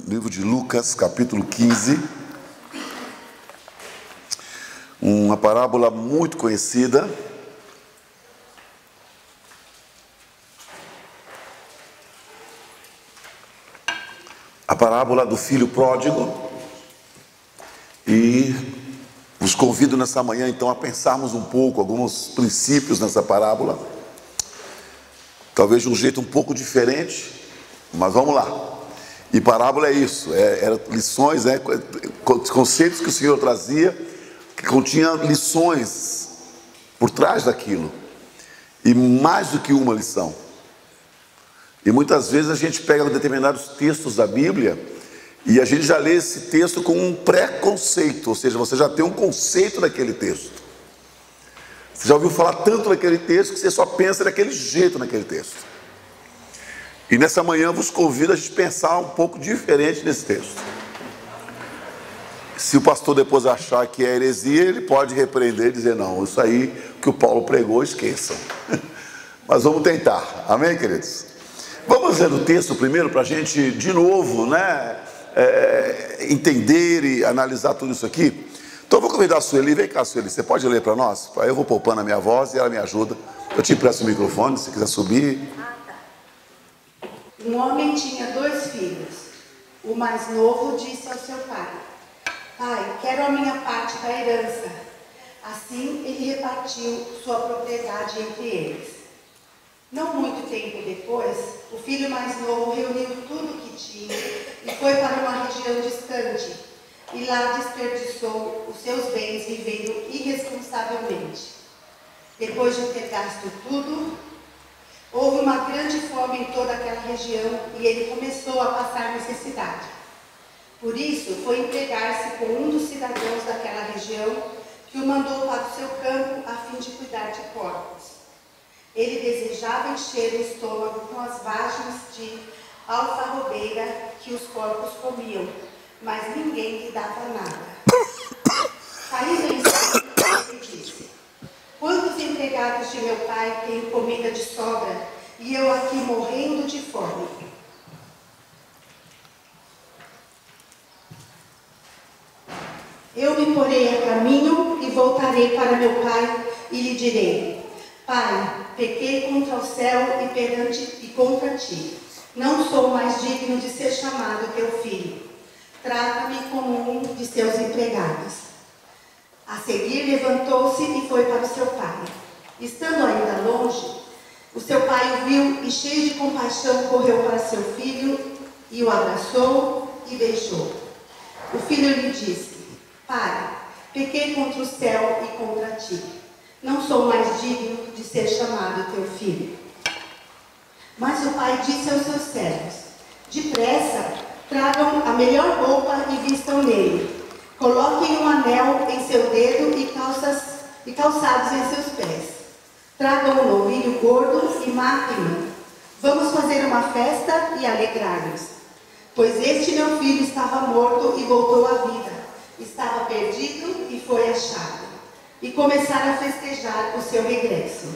Livro de Lucas, capítulo 15. Uma parábola muito conhecida. A parábola do filho pródigo. E os convido nessa manhã então a pensarmos um pouco alguns princípios nessa parábola. Talvez de um jeito um pouco diferente, mas vamos lá. E parábola é isso, eram lições, conceitos que o Senhor trazia, que continha lições por trás daquilo. E mais do que uma lição. E muitas vezes a gente pega determinados textos da Bíblia e a gente já lê esse texto com um preconceito, ou seja, você já tem um conceito daquele texto. Você já ouviu falar tanto daquele texto que você só pensa daquele jeito naquele texto. E nessa manhã vos convido a gente pensar um pouco diferente nesse texto. Se o pastor depois achar que é heresia, ele pode repreender e dizer, não, isso aí que o Paulo pregou, esqueçam. Mas vamos tentar, amém, queridos? Vamos ler o texto primeiro para a gente, de novo, entender e analisar tudo isso aqui. Então eu vou convidar a Sueli, vem cá, Sueli, você pode ler para nós? Aí eu vou poupando a minha voz e ela me ajuda. Eu te empresto o microfone, se quiser subir. Um homem tinha 2 filhos. O mais novo disse ao seu pai: Pai, quero a minha parte da herança. Assim ele repartiu sua propriedade entre eles. Não muito tempo depois, o filho mais novo reuniu tudo o que tinha e foi para uma região distante. E lá desperdiçou os seus bens vivendo irresponsavelmente. Depois de ter gasto tudo, houve uma grande fome em toda aquela região e ele começou a passar necessidade. Por isso, foi empregar-se com um dos cidadãos daquela região, que o mandou para o seu campo a fim de cuidar de porcos. Ele desejava encher o estômago com as vagens de alfarrobeira que os porcos comiam, mas ninguém lhe dava nada. Saindo em si, ele disse: Quantos empregados de meu pai têm comida de sobra e eu aqui morrendo de fome? Eu me porei a caminho e voltarei para meu pai e lhe direi: Pai, pequei contra o céu e contra ti. Não sou mais digno de ser chamado teu filho. Trata-me como um de seus empregados. A seguir levantou-se e foi para o seu pai. Estando ainda longe, o seu pai o viu e, cheio de compaixão, correu para seu filho e o abraçou e beijou. O filho lhe disse: Pai, pequei contra o céu e contra ti. Não sou mais digno de ser chamado teu filho. Mas o pai disse aos seus servos: Depressa, tragam a melhor roupa e vistam nele. Coloquem um anel em seu dedo e calçados em seus pés. Tragam um novilho gordo e matem-no. Vamos fazer uma festa e alegrar-nos. Pois este meu filho estava morto e voltou à vida. Estava perdido e foi achado. E começaram a festejar o seu regresso.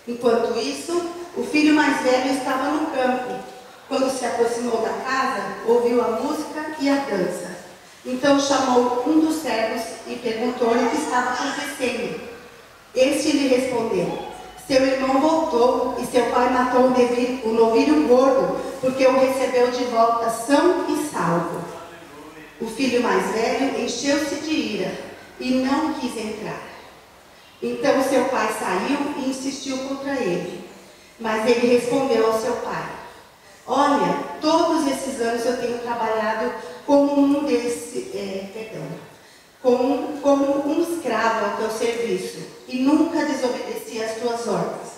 Enquanto isso, o filho mais velho estava no campo. Quando se aproximou da casa, ouviu a música e a dança. Então chamou um dos servos e perguntou-lhe o que estava acontecendo. Este lhe respondeu: Seu irmão voltou e seu pai matou o novilho gordo, porque o recebeu de volta são e salvo. O filho mais velho encheu-se de ira e não quis entrar. Então seu pai saiu e insistiu contra ele. Mas ele respondeu ao seu pai: Olha, todos esses anos eu tenho trabalhado como um escravo ao teu serviço e nunca desobedeci às tuas ordens.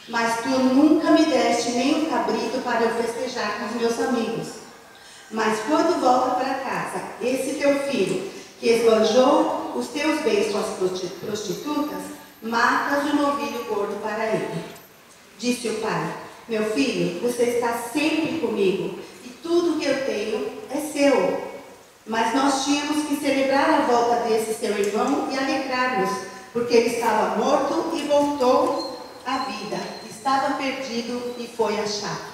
Mas tu nunca me deste nem um cabrito para eu festejar com os meus amigos. Mas quando volta para casa, esse teu filho, que esbanjou os teus bens com as prostitutas, matas o novilho gordo para ele. Disse o pai: Meu filho, você está sempre comigo e tudo que eu tenho é seu. Mas nós tínhamos que celebrar a volta desse seu irmão e alegrar-nos, porque ele estava morto e voltou à vida, estava perdido e foi achado.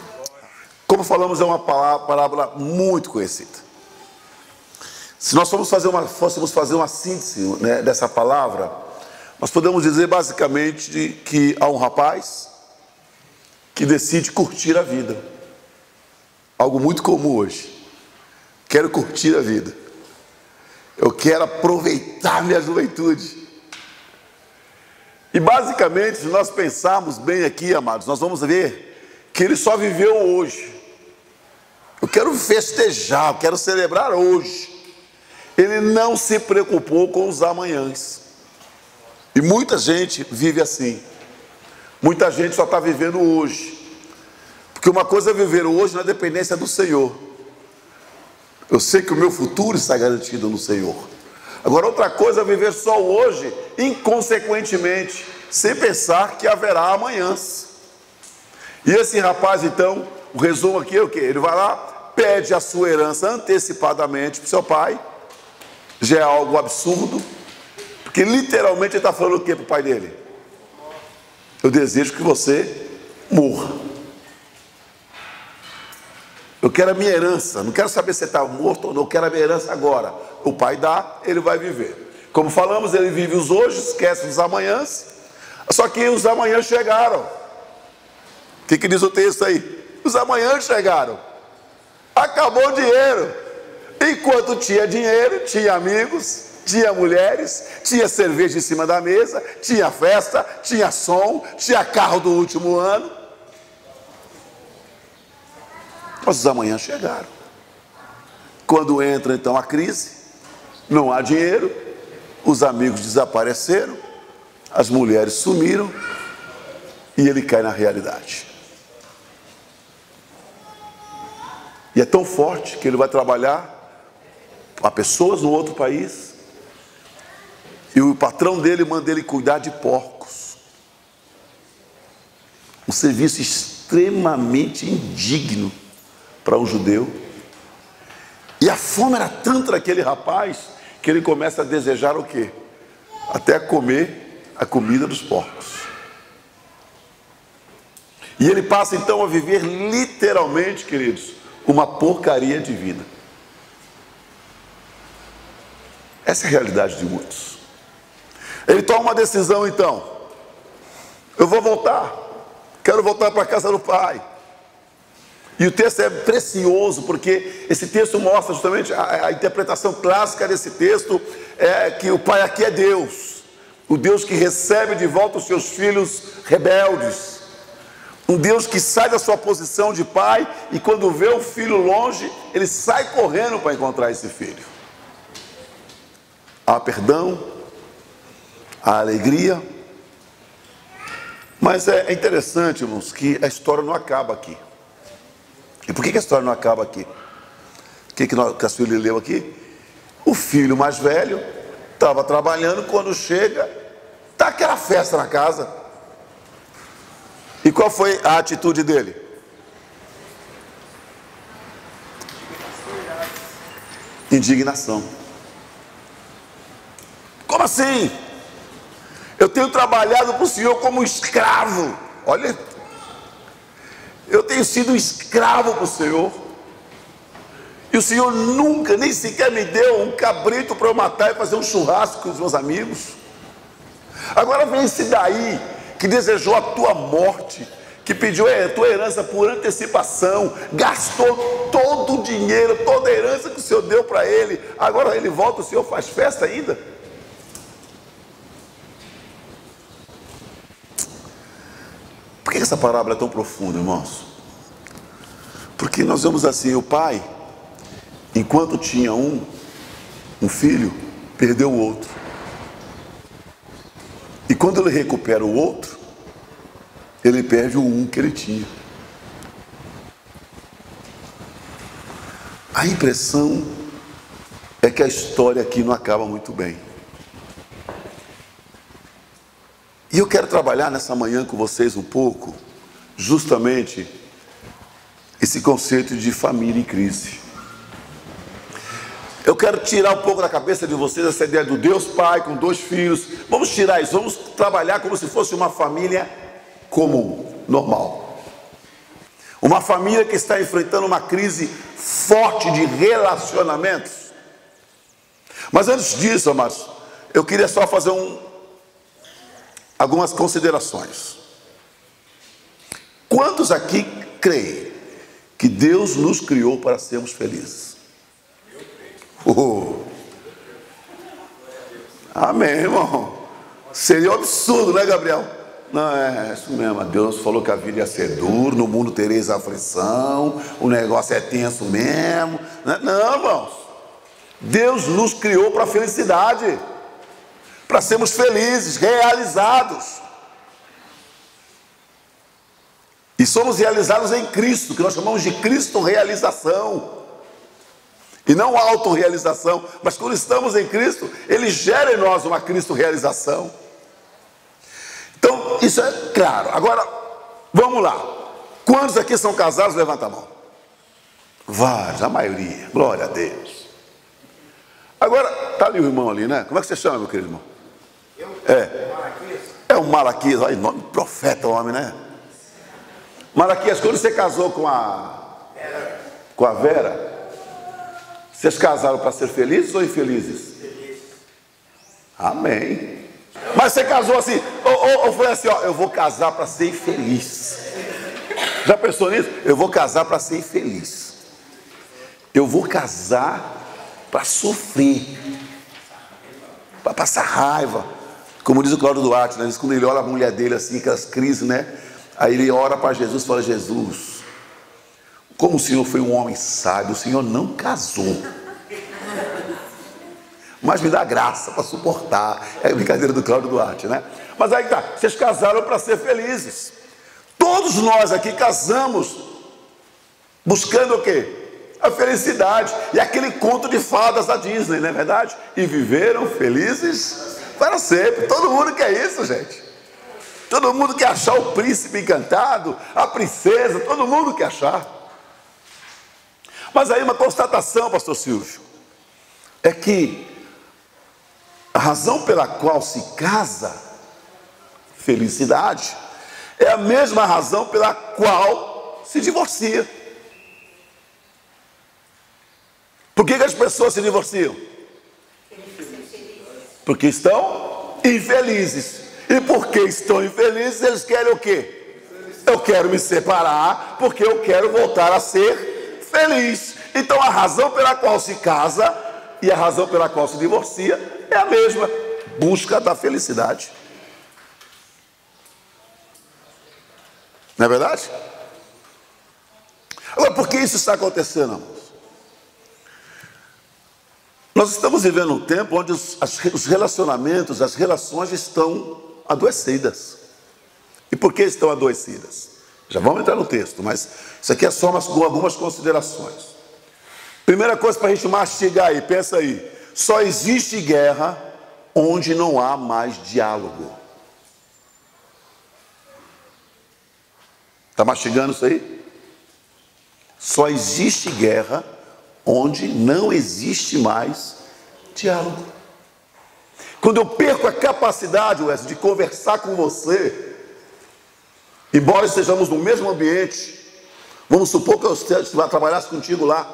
Como falamos, é uma parábola muito conhecida. Se nós fôssemos fazer uma síntese, né, dessa palavra, nós podemos dizer basicamente que há um rapaz que decide curtir a vida. Algo muito comum hoje. Quero curtir a vida. Eu quero aproveitar minha juventude. E basicamente, se nós pensarmos bem aqui, amados, nós vamos ver que ele só viveu hoje. Eu quero festejar, eu quero celebrar hoje. Ele não se preocupou com os amanhãs. E muita gente vive assim. Muita gente só está vivendo hoje. Porque uma coisa é viver hoje na dependência do Senhor. Eu sei que o meu futuro está garantido no Senhor. Agora outra coisa é viver só hoje, inconsequentemente, sem pensar que haverá amanhãs. E esse rapaz, então, o resumo aqui é o quê? Ele vai lá, pede a sua herança antecipadamente para o seu pai. Já é algo absurdo, porque literalmente ele está falando o que para o pai dele? Eu desejo que você morra. Eu quero a minha herança, não quero saber se você está morto ou não, eu quero a minha herança agora. O pai dá, ele vai viver. Como falamos, ele vive os hoje, esquece os amanhãs. Só que os amanhãs chegaram. O que diz o texto aí? Os amanhãs chegaram. Acabou o dinheiro. Enquanto tinha dinheiro, tinha amigos, tinha mulheres, tinha cerveja em cima da mesa, tinha festa, tinha som, tinha carro do último ano. Mas os amanhãs chegaram. Quando entra então a crise, não há dinheiro, os amigos desapareceram, as mulheres sumiram e ele cai na realidade. E é tão forte que ele vai trabalhar para pessoas no outro país e o patrão dele manda ele cuidar de porcos. Um serviço extremamente indigno para um judeu. E a fome era tanta daquele rapaz que ele começa a desejar o quê? Até comer a comida dos porcos. E ele passa então a viver literalmente, queridos, uma porcaria de vida. Essa é a realidade de muitos. Ele toma uma decisão então. Eu vou voltar. Quero voltar para a casa do pai. E o texto é precioso, porque esse texto mostra justamente a interpretação clássica desse texto, é que o pai aqui é Deus. O Deus que recebe de volta os seus filhos rebeldes. Um Deus que sai da sua posição de pai e quando vê o filho longe, ele sai correndo para encontrar esse filho. Há perdão, há alegria, mas é interessante, irmãos, que a história não acaba aqui. E por que a história não acaba aqui? O que a Sueli leu aqui? O filho mais velho estava trabalhando, quando chega, está aquela festa na casa. E qual foi a atitude dele? Indignação. Como assim? Eu tenho trabalhado para o Senhor como escravo. Olha, eu tenho sido escravo para o Senhor. E o Senhor nunca, nem sequer me deu um cabrito para eu matar e fazer um churrasco com os meus amigos. Agora vem esse daí, que desejou a tua morte, que pediu a tua herança por antecipação, gastou todo o dinheiro, toda a herança que o Senhor deu para ele. Agora ele volta, o Senhor faz festa ainda? Por que essa parábola é tão profunda, irmãos? Porque nós vemos assim, o pai, enquanto tinha um filho, perdeu o outro. E quando ele recupera o outro, ele perde o um que ele tinha. A impressão é que a história aqui não acaba muito bem. E eu quero trabalhar nessa manhã com vocês um pouco, justamente, esse conceito de família em crise. Eu quero tirar um pouco da cabeça de vocês essa ideia do Deus Pai com 2 filhos. Vamos tirar isso, vamos trabalhar como se fosse uma família comum, normal. Uma família que está enfrentando uma crise forte de relacionamentos. Mas antes disso, amados, eu queria só fazer algumas considerações. Quantos aqui creem que Deus nos criou para sermos felizes? Amém, irmão. Seria um absurdo, né, Gabriel? Não, é isso mesmo. Deus falou que a vida ia ser dura, no mundo tereis aflição, o negócio é tenso mesmo. Não, irmãos. Deus nos criou para a felicidade, para sermos felizes, realizados. E somos realizados em Cristo, que nós chamamos de Cristo realização. E não autorrealização, mas quando estamos em Cristo, Ele gera em nós uma Cristo realização. Então, isso é claro. Agora, vamos lá. Quantos aqui são casados? Levanta a mão. Vários, a maioria. Glória a Deus. Agora, está ali o irmão ali, né? Como é que você chama, meu querido irmão? É o Malaquias. Olha, nome de profeta, o homem, né? Malaquias, quando você casou com a Vera, vocês casaram para ser felizes ou infelizes? Felizes. Amém. Mas você casou assim, ou foi assim, ó, eu vou casar para ser infeliz. Já pensou nisso? Eu vou casar para ser infeliz. Eu vou casar para sofrer, para passar raiva. Como diz o Cláudio Duarte, né? Diz quando ele olha a mulher dele assim, aquelas crises, né? Aí ele ora para Jesus e fala: Jesus, como o Senhor foi um homem sábio, o Senhor não casou, mas me dá graça para suportar. É a brincadeira do Cláudio Duarte, né? Mas aí tá, vocês casaram para ser felizes. Todos nós aqui casamos buscando o quê? A felicidade. E aquele conto de fadas da Disney, não é verdade? E viveram felizes para sempre. Todo mundo quer isso, gente. Todo mundo quer achar o príncipe encantado, a princesa, todo mundo quer achar. Mas aí uma constatação, pastor Silvio, é que a razão pela qual se casa, felicidade, é a mesma razão pela qual se divorcia. Por que as pessoas se divorciam? Porque estão infelizes. E porque estão infelizes, eles querem o quê? Eu quero me separar, porque eu quero voltar a ser feliz. Então a razão pela qual se casa e a razão pela qual se divorcia é a mesma: busca da felicidade. Não é verdade? Agora, por que isso está acontecendo, irmãos? Nós estamos vivendo um tempo onde os relacionamentos, as relações estão adoecidas. E por que estão adoecidas? Já vamos entrar no texto, mas isso aqui é só algumas considerações. Primeira coisa para a gente mastigar aí, pensa aí: só existe guerra onde não há mais diálogo. Está mastigando isso aí? Só existe guerra onde não existe mais diálogo. Quando eu perco a capacidade, Wesley, de conversar com você, embora estejamos no mesmo ambiente, vamos supor que eu trabalhasse contigo lá,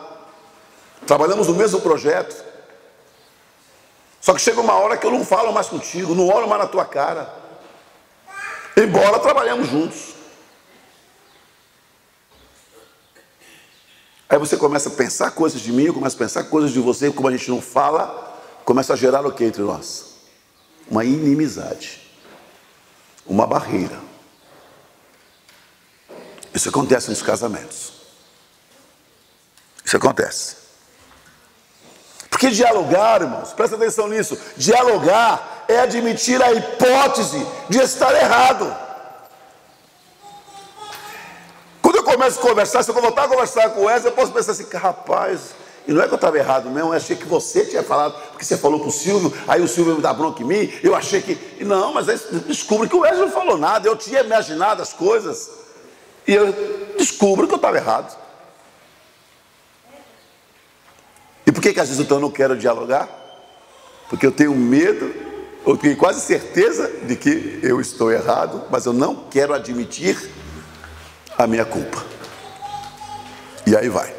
trabalhamos no mesmo projeto, só que chega uma hora que eu não falo mais contigo, não olho mais na tua cara, embora trabalhemos juntos. Aí você começa a pensar coisas de mim, eu começo a pensar coisas de você, como a gente não fala, começa a gerar o que entre nós? Uma inimizade, uma barreira. Isso acontece nos casamentos. Isso acontece. Porque dialogar, irmãos, presta atenção nisso, dialogar é admitir a hipótese de estar errado. Quando eu começo a conversar, se eu voltar a conversar com o Wesley, eu posso pensar assim: rapaz, e não é que eu estava errado mesmo, eu achei que você tinha falado, porque você falou para o Silvio, aí o Silvio me dá bronca em mim, eu achei que... Não, mas aí descubro que o Wesley não falou nada, eu tinha imaginado as coisas, e eu descubro que eu estava errado. E por por que às vezes eu não quero dialogar? Porque eu tenho medo, eu tenho quase certeza de que eu estou errado, mas eu não quero admitir a minha culpa. E aí vai.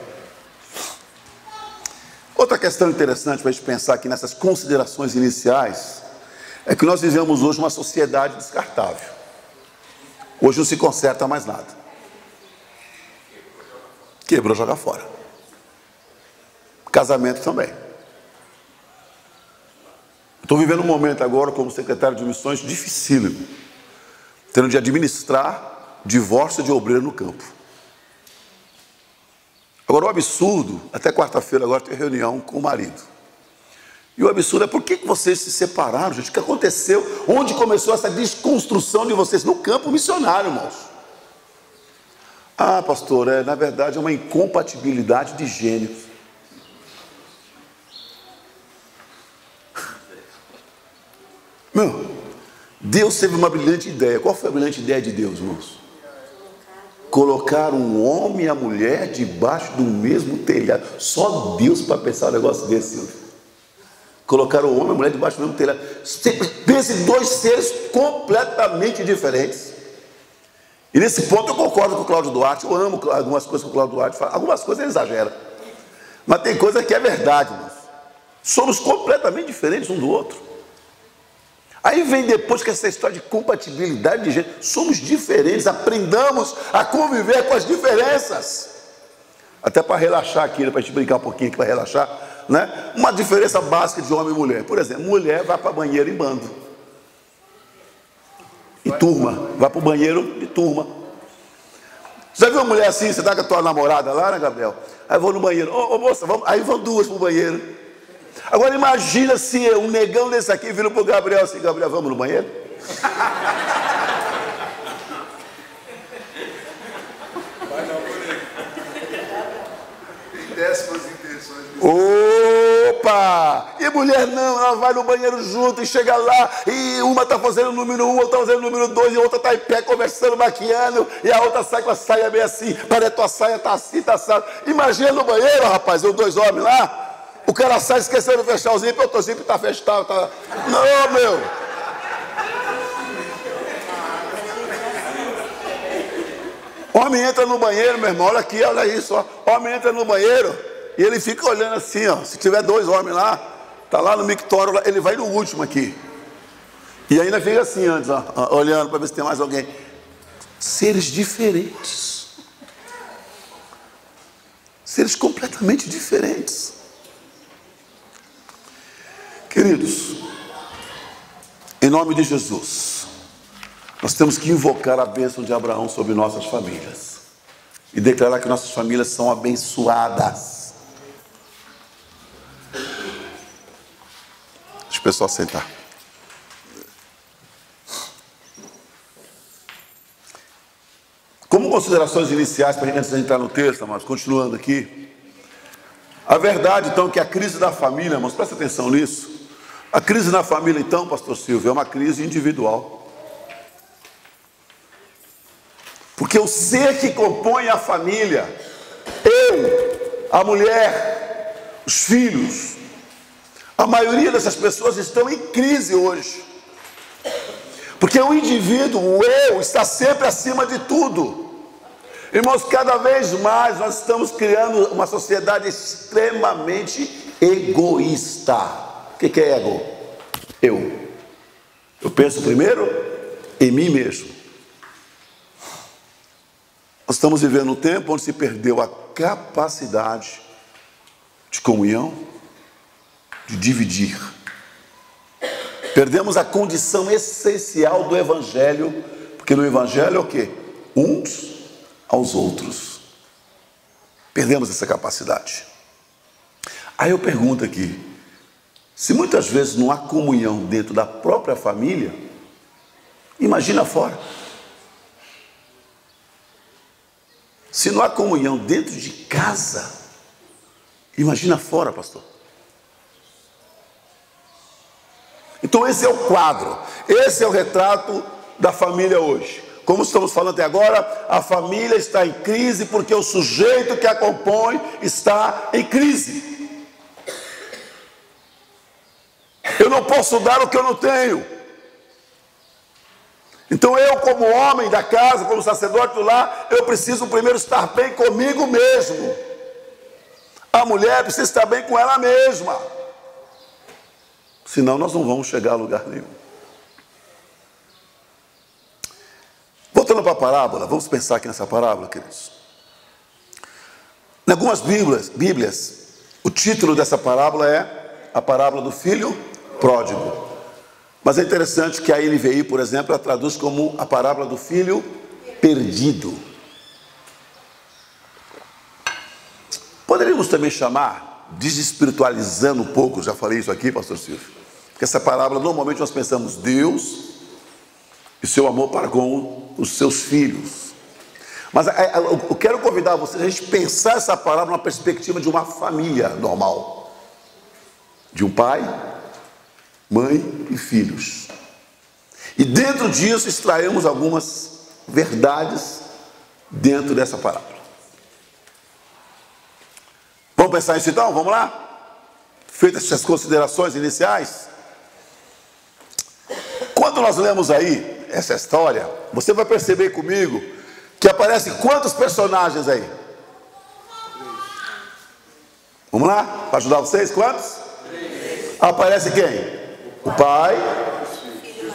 Outra questão interessante para a gente pensar aqui nessas considerações iniciais é que nós vivemos hoje uma sociedade descartável. Hoje não se conserta mais nada. Quebrou, joga fora. Casamento também. Estou vivendo um momento agora como secretário de missões dificílimo, tendo de administrar divórcio de obreiro no campo. Agora o absurdo, até quarta-feira agora tem reunião com o marido. E o absurdo é por que vocês se separaram, gente? O que aconteceu? Onde começou essa desconstrução de vocês? No campo missionário, irmãos. Ah, pastor, na verdade é uma incompatibilidade de gênios. Meu, Deus teve uma brilhante ideia. Qual foi a brilhante ideia de Deus, irmãos? Colocar um homem e a mulher debaixo do mesmo telhado. Só Deus para pensar um negócio desse, Senhor. Colocar o homem e a mulher debaixo do mesmo telhado. Pense em dois seres completamente diferentes. E nesse ponto eu concordo com o Cláudio Duarte. Eu amo algumas coisas que o Cláudio Duarte fala. Algumas coisas ele exagera. Mas tem coisa que é verdade, irmãos. Somos completamente diferentes um do outro. Aí vem depois que essa história de compatibilidade de gênero. Somos diferentes, aprendamos a conviver com as diferenças. Até para relaxar aqui, para a gente brincar um pouquinho aqui, para relaxar, né? Uma diferença básica de homem e mulher. Por exemplo, mulher vai para o banheiro em bando. Em turma. Vai para o banheiro de turma. Já viu uma mulher assim, você está com a tua namorada lá, né, Gabriel? Aí vou no banheiro. Ô moça, vamos. Aí vão duas para o banheiro. Agora imagina se um negão desse aqui vira para o Gabriel assim: Gabriel, vamos no banheiro? Vai não, tem décimas intenções. Opa! E mulher não, ela vai no banheiro junto e chega lá e uma está fazendo o número 1, outra está fazendo o número 2 e a outra está em pé conversando, maquiando, e a outra sai com a saia bem assim, parece que tua saia está assim, está assado. Imagina no banheiro, rapaz, os dois homens lá. O cara sai esquecendo de fechar o zíper, o outro zíper está fechado. Tá... Não, meu. Homem entra no banheiro, meu irmão, olha aqui, olha isso. Ó. Homem entra no banheiro e ele fica olhando assim, ó. Se tiver dois homens lá, tá lá no mictório, ele vai no último aqui. E ainda fica assim antes, ó, olhando para ver se tem mais alguém. Seres diferentes. Seres completamente diferentes. Queridos, em nome de Jesus, nós temos que invocar a bênção de Abraão sobre nossas famílias e declarar que nossas famílias são abençoadas. Deixa o pessoal sentar. Como considerações iniciais, para antes de entrar no texto, mas continuando aqui, a verdade então que a crise da família, irmãos, presta atenção nisso. A crise na família, então, pastor Silvio, é uma crise individual. Porque o ser que compõe a família, eu, a mulher, os filhos, a maioria dessas pessoas estão em crise hoje. Porque o indivíduo, o eu, está sempre acima de tudo. Irmãos, cada vez mais nós estamos criando uma sociedade extremamente egoísta. O que é ego? Eu penso primeiro em mim mesmo. Nós estamos vivendo um tempo onde se perdeu a capacidade de comunhão, de dividir. Perdemos a condição essencial do Evangelho, porque no Evangelho é o quê? Uns aos outros. Perdemos essa capacidade. Aí eu pergunto aqui, se muitas vezes não há comunhão dentro da própria família, imagina fora. Se não há comunhão dentro de casa, imagina fora, pastor. Então esse é o quadro, esse é o retrato da família hoje. Como estamos falando até agora, a família está em crise porque o sujeito que a compõe está em crise. Eu não posso dar o que eu não tenho. Então eu, como homem da casa, como sacerdote do lar, eu preciso primeiro estar bem comigo mesmo. A mulher precisa estar bem com ela mesma. Senão nós não vamos chegar a lugar nenhum. Voltando para a parábola, vamos pensar aqui nessa parábola, queridos. Em algumas Bíblias, o título dessa parábola é a parábola do filho pródigo. Mas é interessante que a NVI, por exemplo, ela traduz como a parábola do filho perdido. Poderíamos também chamar, desespiritualizando um pouco, já falei isso aqui, pastor Silvio, porque essa parábola, normalmente nós pensamos Deus e seu amor para com os seus filhos. Mas eu quero convidar vocês a gente pensar essa parábola na perspectiva de uma família normal. De um pai, mãe e filhos. E dentro disso extraímos algumas verdades dentro dessa parábola. Vamos pensar nisso então? Vamos lá? Feitas essas considerações iniciais. Quando nós lemos aí essa história, você vai perceber comigo que aparecem quantos personagens aí? Vamos lá? Para ajudar vocês, quantos? Aparece quem? O pai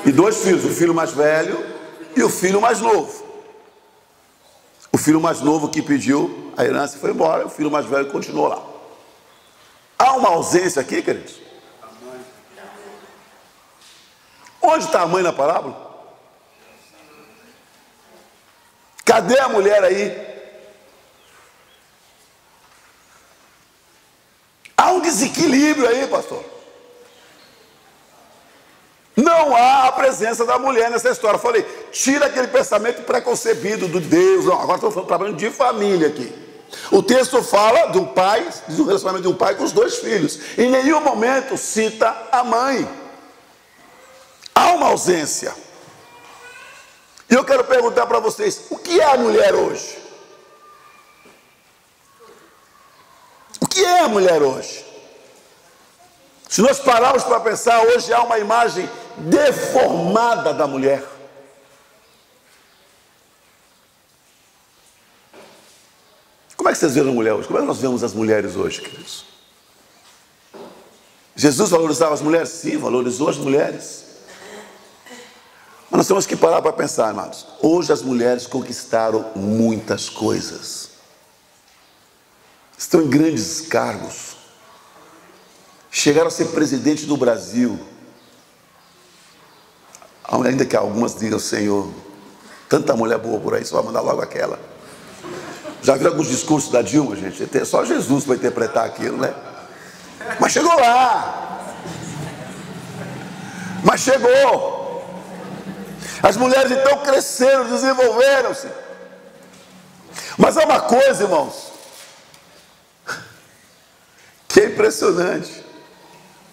e dois filhos, o filho mais velho e o filho mais novo. O filho mais novo que pediu a herança e foi embora, o filho mais velho continuou lá. Há uma ausência aqui, queridos? Onde está a mãe na parábola? Cadê a mulher aí? Há um desequilíbrio aí, pastor. Não há a presença da mulher nessa história. Eu falei, tira aquele pensamento preconcebido do Deus. Não, agora estou falando de família aqui. O texto fala de um pai, do relacionamento de um pai com os dois filhos. Em nenhum momento cita a mãe. Há uma ausência. E eu quero perguntar para vocês, o que é a mulher hoje? O que é a mulher hoje? Se nós pararmos para pensar, hoje há uma imagem deformada da mulher. Como é que vocês veem a mulher hoje? Como é que nós vemos as mulheres hoje, queridos? Jesus valorizava as mulheres? Sim, valorizou as mulheres. Mas nós temos que parar para pensar, amados. Hoje as mulheres conquistaram muitas coisas. Estão em grandes cargos. Chegaram a ser presidente do Brasil. Ainda que algumas digam, Senhor, tanta mulher boa por aí, só vai mandar logo aquela. Já viram alguns discursos da Dilma, gente? Só Jesus para interpretar aquilo, né? Mas chegou lá. Mas chegou. As mulheres então cresceram, desenvolveram-se. Mas há uma coisa, irmãos, que é impressionante.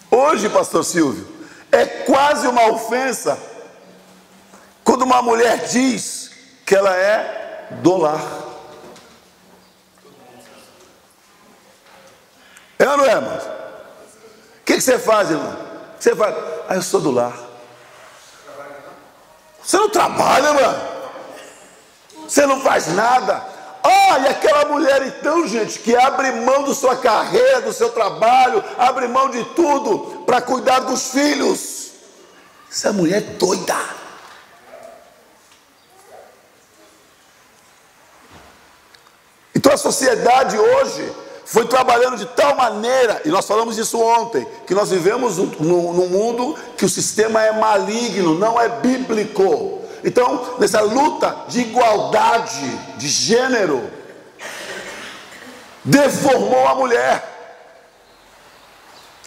Hoje, pastor Silvio, é quase uma ofensa quando uma mulher diz que ela é do lar. É ou não é, irmãos? O que você faz, irmão? Você faz, eu sou do lar. Você não trabalha, mano. Você não faz nada. E aquela mulher então, gente, que abre mão da sua carreira, do seu trabalho, abre mão de tudo para cuidar dos filhos. Essa mulher é doida. Então a sociedade hoje foi trabalhando de tal maneira, e nós falamos disso ontem, que num mundo que o sistema é maligno, não é bíblico. Então, nessa luta de igualdade de gênero, deformou a mulher.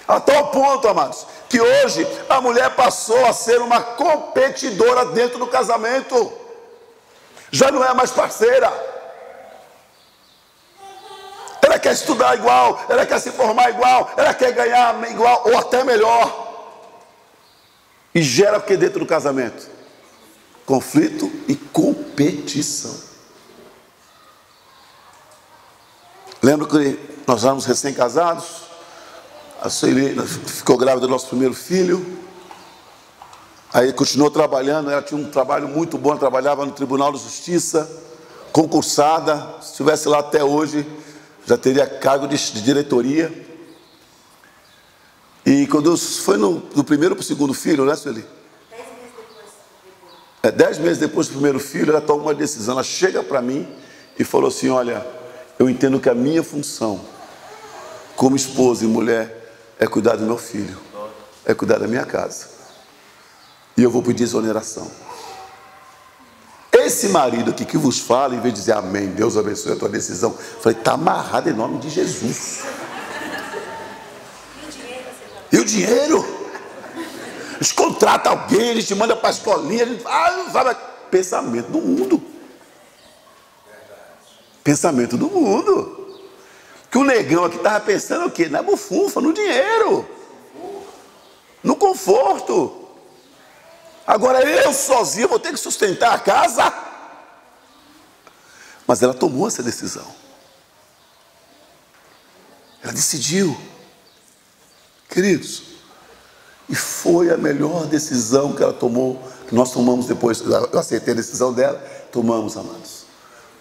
A tal ponto, amados, que hoje a mulher passou a ser uma competidora dentro do casamento. Já não é mais parceira. Ela quer estudar igual, ela quer se formar igual, ela quer ganhar igual ou até melhor. E gera o que dentro do casamento? Conflito e competição. Lembra que nós éramos recém-casados? A Sueli ficou grávida do nosso primeiro filho. Aí continuou trabalhando, ela tinha um trabalho muito bom, ela trabalhava no Tribunal de Justiça, concursada. Se estivesse lá até hoje, já teria cargo de diretoria. E quando foi do primeiro para o segundo filho, né, Sueli? 10 meses depois do primeiro filho, ela toma uma decisão. Ela chega para mim e falou assim: olha, eu entendo que a minha função como esposa e mulher é cuidar do meu filho, é cuidar da minha casa, e eu vou pedir exoneração. Esse marido aqui que vos fala, em vez de dizer amém, Deus abençoe a tua decisão, eu falei, está amarrado em nome de Jesus. E o dinheiro? Eles contratam alguém, eles te mandam para a escolinha, eles não sabe. Pensamento do mundo. Pensamento do mundo. Que o negão aqui estava pensando o quê? Na bufunfa, no dinheiro, no conforto. Agora eu sozinho vou ter que sustentar a casa. Mas ela tomou essa decisão. Ela decidiu, queridos, e foi a melhor decisão que ela tomou, que nós tomamos depois. Eu aceitei a decisão dela, tomamos, amados.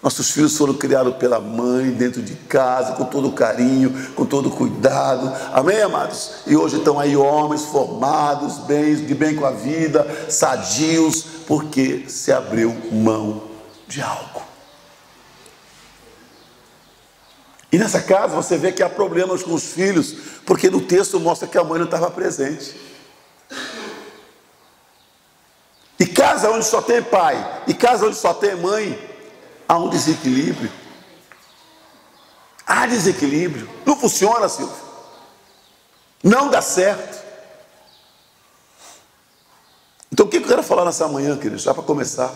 Nossos filhos foram criados pela mãe, dentro de casa, com todo carinho, com todo cuidado. Amém, amados? E hoje estão aí homens formados, de bem com a vida, sadios, porque se abriu mão de algo. E nessa casa você vê que há problemas com os filhos, porque no texto mostra que a mãe não estava presente. E casa onde só tem pai, e casa onde só tem mãe, há um desequilíbrio. Há desequilíbrio. Não funciona, Silvio. Não dá certo. Então o que eu quero falar nessa manhã, queridos? Já para começar.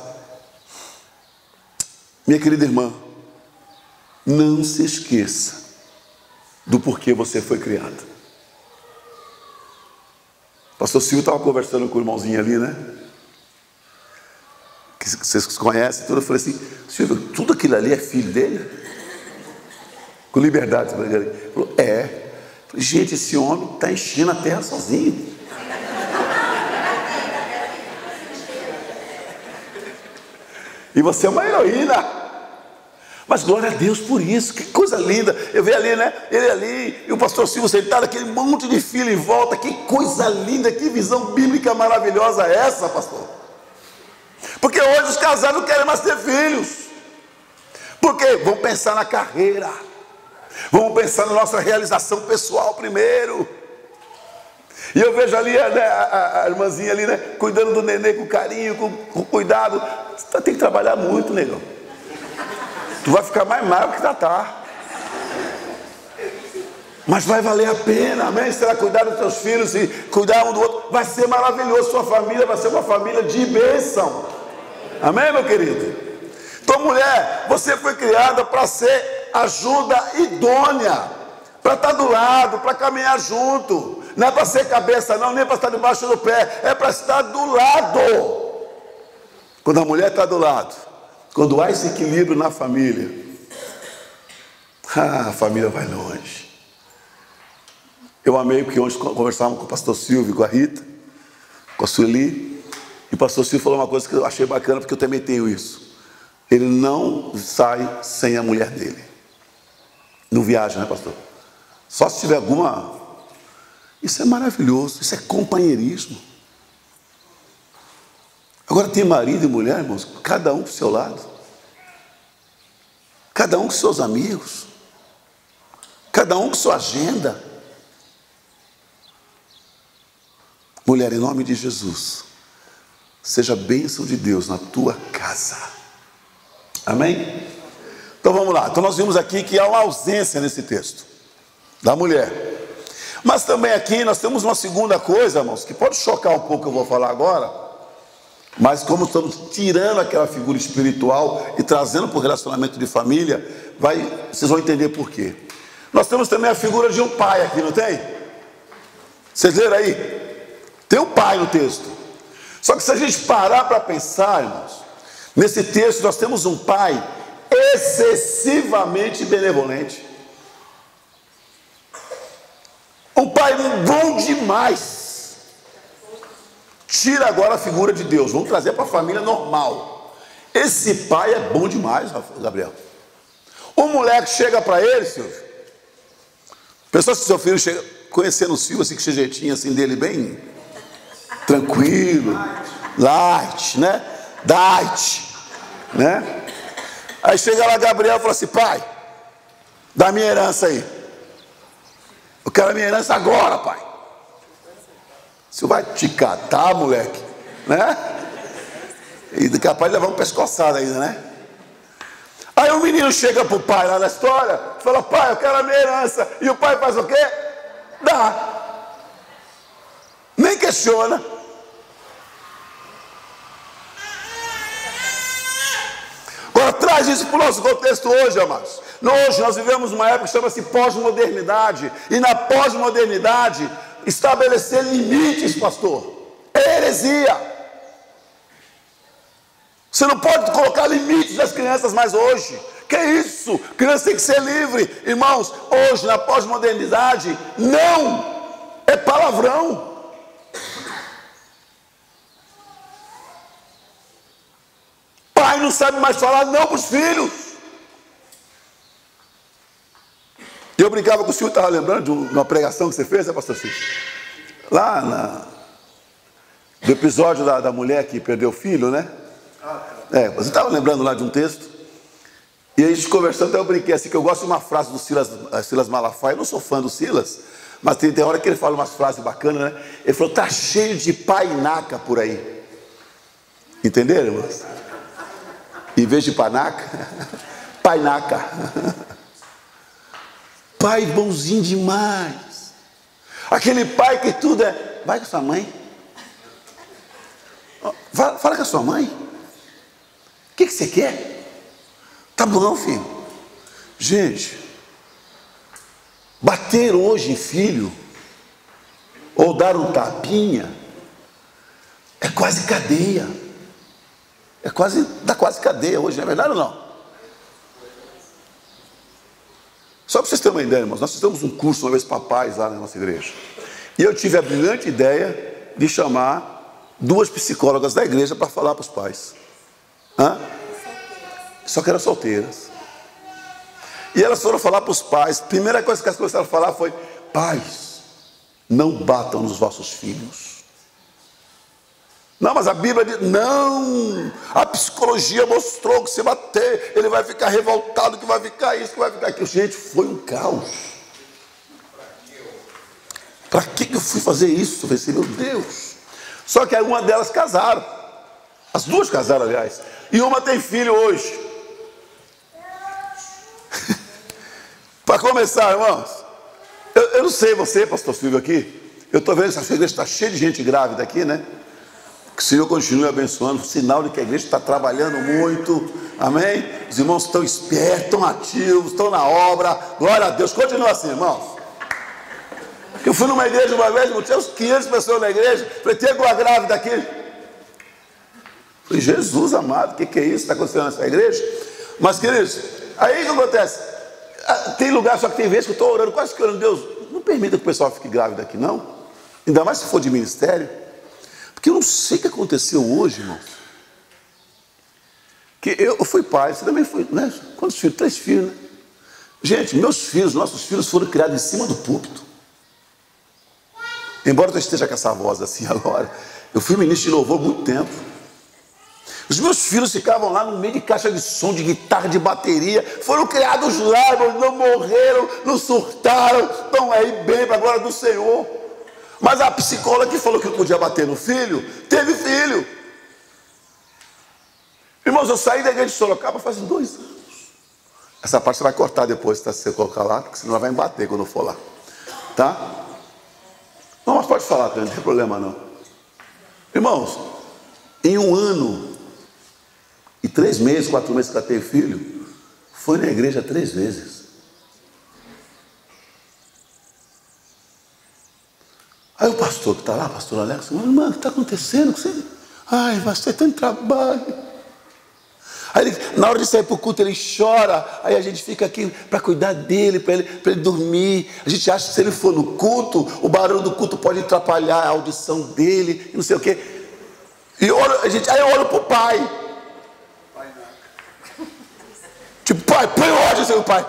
Minha querida irmã, não se esqueça do porquê você foi criada. O pastor Silvio estava conversando com o irmãozinho ali, né? Que vocês conhecem, tudo. Eu falei assim, Silvio, tudo aquilo ali é filho dele? Com liberdade. Ele falou, é. Eu falei, gente, esse homem está enchendo a terra sozinho. E você é uma heroína. Mas glória a Deus por isso, que coisa linda. Eu vejo ali, né? Ele ali, e o pastor Silvio sentado, aquele monte de filho em volta. Que coisa linda, que visão bíblica maravilhosa é essa, pastor? Porque hoje os casados não querem mais ter filhos. Por quê? Vão pensar na carreira. Vamos pensar na nossa realização pessoal primeiro. E eu vejo ali a irmãzinha ali, né? Cuidando do nenê com carinho, com cuidado. Você tem que trabalhar muito, negão. Tu vai ficar mais magro que tá. Mas vai valer a pena, amém? Você vai cuidar dos seus filhos e cuidar um do outro. Vai ser maravilhoso. Sua família vai ser uma família de bênção. Amém, meu querido? Então, mulher, você foi criada para ser ajuda idônea, para estar do lado, para caminhar junto. Não é para ser cabeça, não, nem para estar debaixo do pé, é para estar do lado. Quando a mulher está do lado, quando há esse equilíbrio na família, a família vai longe. Eu amei porque ontem conversávamos com o pastor Silvio, com a Rita, com a Sueli. E o pastor Silvio falou uma coisa que eu achei bacana, porque eu também tenho isso. Ele não sai sem a mulher dele. Não viaja, né, pastor? Só se tiver alguma... Isso é maravilhoso, isso é companheirismo. Agora tem marido e mulher, irmãos, cada um para o seu lado. Cada um com seus amigos. Cada um com sua agenda. Mulher, em nome de Jesus, seja bênção de Deus na tua casa. Amém? Então vamos lá. Então nós vimos aqui que há uma ausência nesse texto da mulher. Mas também aqui nós temos uma segunda coisa, irmãos, que pode chocar um pouco, eu vou falar agora. Mas como estamos tirando aquela figura espiritual e trazendo para o relacionamento de família, vocês vão entender por quê. Nós temos também a figura de um pai aqui, não tem? Vocês leram aí? Tem um pai no texto. Só que se a gente parar para pensar, irmãos, nesse texto nós temos um pai excessivamente benevolente. Um pai pai bom demais. Tira agora a figura de Deus, vamos trazer para a família normal. Esse pai é bom demais, Gabriel. O moleque chega para ele, Silvio. Pensou se seu filho chega conhecendo o Silvio, assim, com esse jeitinho assim dele bem tranquilo, light, né? Diet, né? Aí chega lá Gabriel e fala assim: pai, dá minha herança aí. Eu quero a minha herança agora, pai. Você vai te catar, moleque, né? E capaz de levar um pescoçado ainda, né? Aí o menino chega pro pai lá na história, fala: pai, eu quero a minha herança. E o pai faz o quê? Dá. Nem questiona. Agora traz isso para o nosso contexto hoje, amados. Hoje nós vivemos uma época que chama-se pós-modernidade. E na pós-modernidade, estabelecer limites, pastor, é heresia. Você não pode colocar limites nas crianças mais hoje. Que isso? Criança tem que ser livre. Irmãos, hoje na pós-modernidade, não é palavrão. Pai não sabe mais falar não para os filhos. Eu brincava com o senhor, estava lembrando de uma pregação que você fez, né, pastor Cícero? Lá do episódio da mulher que perdeu o filho, né? Você estava lembrando lá de um texto. E aí a gente conversando, até eu brinquei assim, que eu gosto de uma frase do Silas Malafaia. Eu não sou fã do Silas, mas tem hora que ele fala umas frases bacanas, né? Ele falou: tá cheio de painaca por aí. Entenderam, irmãos? Em vez de panaca, painaca. Pai bonzinho demais. Aquele pai que tudo é: vai com a sua mãe. Fala com a sua mãe. O que você quer? Tá bom, filho. Gente, bater hoje em filho, ou dar um tapinha, é quase cadeia. Dá quase cadeia hoje, não é verdade ou não? Só para vocês terem uma ideia, irmãos, nós fizemos um curso uma vez para pais lá na nossa igreja. E eu tive a brilhante ideia de chamar 2 psicólogas da igreja para falar para os pais. Só que eram solteiras. E elas foram falar para os pais. Primeira coisa que elas começaram a falar foi: pais, não batam nos vossos filhos. Não, mas a Bíblia diz: não, a psicologia mostrou que se bater, ele vai ficar revoltado, que vai ficar isso, que vai ficar aquilo. Gente, foi um caos. Para que eu fui fazer isso? Eu pensei: meu Deus. Só que uma delas casaram. As 2 casaram, aliás. E uma tem filho hoje. Para começar, irmãos, eu não sei você, pastor Silvio, aqui. Eu estou vendo que essa igreja está cheia de gente grávida aqui, né? Que o Senhor continue abençoando, sinal de que a igreja está trabalhando muito, amém? Os irmãos estão espertos, estão ativos, estão na obra, glória a Deus. Continua assim, irmãos. Eu fui numa igreja uma vez, tinha uns 500 pessoas na igreja, falei: tem alguma grávida aqui? Falei: Jesus amado, o que é isso que está acontecendo nessa igreja? Mas, queridos, aí o que acontece? Tem lugar, só que tem vezes que eu estou orando, quase que orando: Deus, não permita que o pessoal fique grávido aqui, não. Ainda mais se for de ministério. Porque eu não sei o que aconteceu hoje, irmão. Que eu fui pai, você também foi, né? Quantos filhos? 3 filhos, né? Gente, nossos filhos foram criados em cima do púlpito. Embora eu esteja com essa voz assim agora, eu fui ministro de louvor há muito tempo. Os meus filhos ficavam lá no meio de caixa de som, de guitarra, de bateria. Foram criados lá, irmãos, não morreram, não surtaram, estão aí bem para a glória do Senhor. Mas a psicóloga que falou que não podia bater no filho, teve filho. Irmãos, eu saí da igreja de Sorocaba faz 2 anos. Essa parte você vai cortar depois, tá? Se você colocar lá, porque senão ela vai me bater quando eu for lá. Tá? Não, mas pode falar, não tem problema não. Irmãos, em 1 ano e 3 meses, 4 meses que ela teve filho, foi na igreja 3 vezes. Aí o pastor que está lá, pastor Alex, irmão, o que está acontecendo? Ai, mas tem tanto trabalho. Aí na hora de sair para o culto ele chora, aí a gente fica aqui para cuidar dele, para ele dormir. A gente acha que se ele for no culto, o barulho do culto pode atrapalhar a audição dele, não sei o quê. E aí eu olho para o pai. Tipo, pai, põe ordem, seu pai.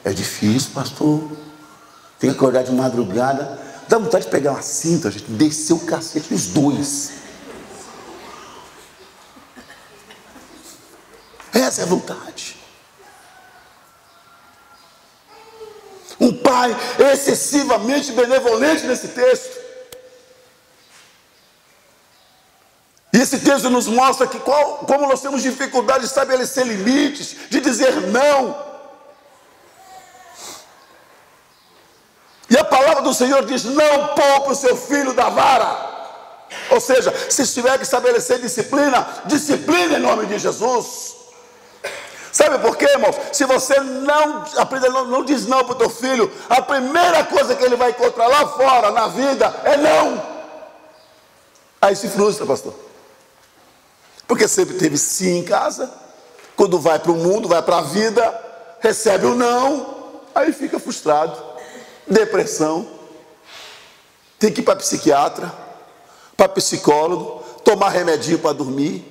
É difícil, pastor. Tem que acordar de madrugada. Dá vontade de pegar uma cinta, gente, descer o cacete nos dois. Essa é a vontade. Um pai excessivamente benevolente nesse texto. E esse texto nos mostra que como nós temos dificuldade de estabelecer limites, de dizer não. E a palavra do Senhor diz: não poupe o seu filho da vara. Ou seja, se tiver que estabelecer disciplina, disciplina em nome de Jesus. Sabe por quê, irmãos? Se você não diz não para o teu filho, a primeira coisa que ele vai encontrar lá fora, na vida, é não. Aí se frustra, pastor. Porque sempre teve sim em casa. Quando vai para o mundo, vai para a vida, recebe o não, aí fica frustrado. Depressão. Tem que ir para psiquiatra, para psicólogo, tomar remedinho para dormir.